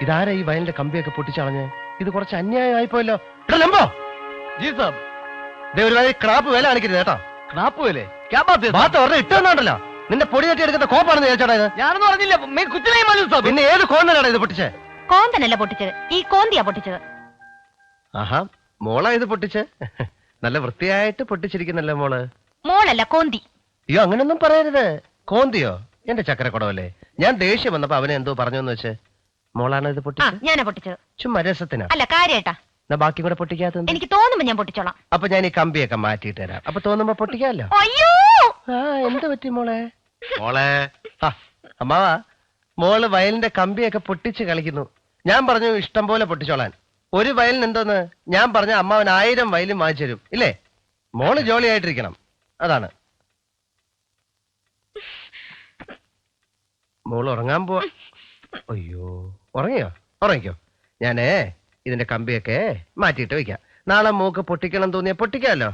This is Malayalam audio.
ഇതാരാ ഈ വയലിന്റെ കമ്പിയൊക്കെ പൊട്ടിച്ചളഞ്ഞ്? ഇത് കുറച്ച് അന്യായമായിപ്പോയല്ലോ. ലംബോ ജി സാബ്, ഒരു വഴി ക്രാപ്പ് വില കാണിക്കരുത് കേട്ടോ. ക്രാപ്പ് പോലെ ഇട്ടുണ്ടല്ലോ. നിന്റെ പൊടി തട്ടി എടുക്കുന്ന കോപ്പാണെന്ന് ചോദിച്ചോടാ ഇത്. ഞാനൊന്നും അറിഞ്ഞില്ല. പിന്നെ ഏത് കോന്നനാടാ ഇത് പൊട്ടിച്ചേ? കോന്തനല്ല പൊട്ടിച്ചത്, ഈ കോന്തിയാ പൊട്ടിച്ചത്. ആഹാ, മോളാ ഇത് പൊട്ടിച്ച്? നല്ല വൃത്തിയായിട്ട് പൊട്ടിച്ചിരിക്കുന്നല്ലോ മോള്. മോളല്ല, കോന്തി. അയ്യോ, അങ്ങനൊന്നും പറയരുത്. കോന്തിയോ? എന്റെ ചക്കരക്കുടവല്ലേ. ഞാൻ ദേഷ്യം വന്നപ്പോ അവനെ എന്തോ പറഞ്ഞെന്ന് വെച്ച്. മോളാണ് ഇത് പൊട്ടിച്ചത്? ഞാനാ പൊട്ടിച്ചത്. ചുമ്മാ രസത്തിനാ? അല്ല, കാര്യായിട്ടാ. ബാക്കി കൂടെ പൊട്ടിക്കാത്ത? എനിക്ക് തോന്നുമ്പോ ഞാൻ പൊട്ടിച്ചോളാം. അപ്പൊ ഞാൻ ഈ കമ്പിയൊക്കെ മാറ്റിയിട്ട് തരാം. അപ്പൊ തോന്നുമ്പോ പൊട്ടിക്കാമല്ലോ. അയ്യോ, എന്ത് പറ്റി മോളെ? മോളെ അമ്മാവാ, മോള് വയലിന്റെ കമ്പിയൊക്കെ പൊട്ടിച്ച് കളിക്കുന്നു. ഞാൻ പറഞ്ഞു ഇഷ്ടം പോലെ പൊട്ടിച്ചോളാൻ. ഒരു വയലിന് എന്തോന്ന് ഞാൻ പറഞ്ഞ അമ്മാവൻ 1000 വയലും വാങ്ങിച്ചു തരും. ഇല്ലേ? മോള് ജോളിയായിട്ടിരിക്കണം, അതാണ്. മോള് ഉറങ്ങാൻ പോവാ. അയ്യോ, ഉറങ്ങിക്കോ. ഞാനേ ഇതിന്റെ കമ്പിയൊക്കെ മാറ്റിയിട്ട് വെക്കാം. നാളെ മൂക്ക് പൊട്ടിക്കണം തോന്നിയാ പൊട്ടിക്കാമല്ലോ.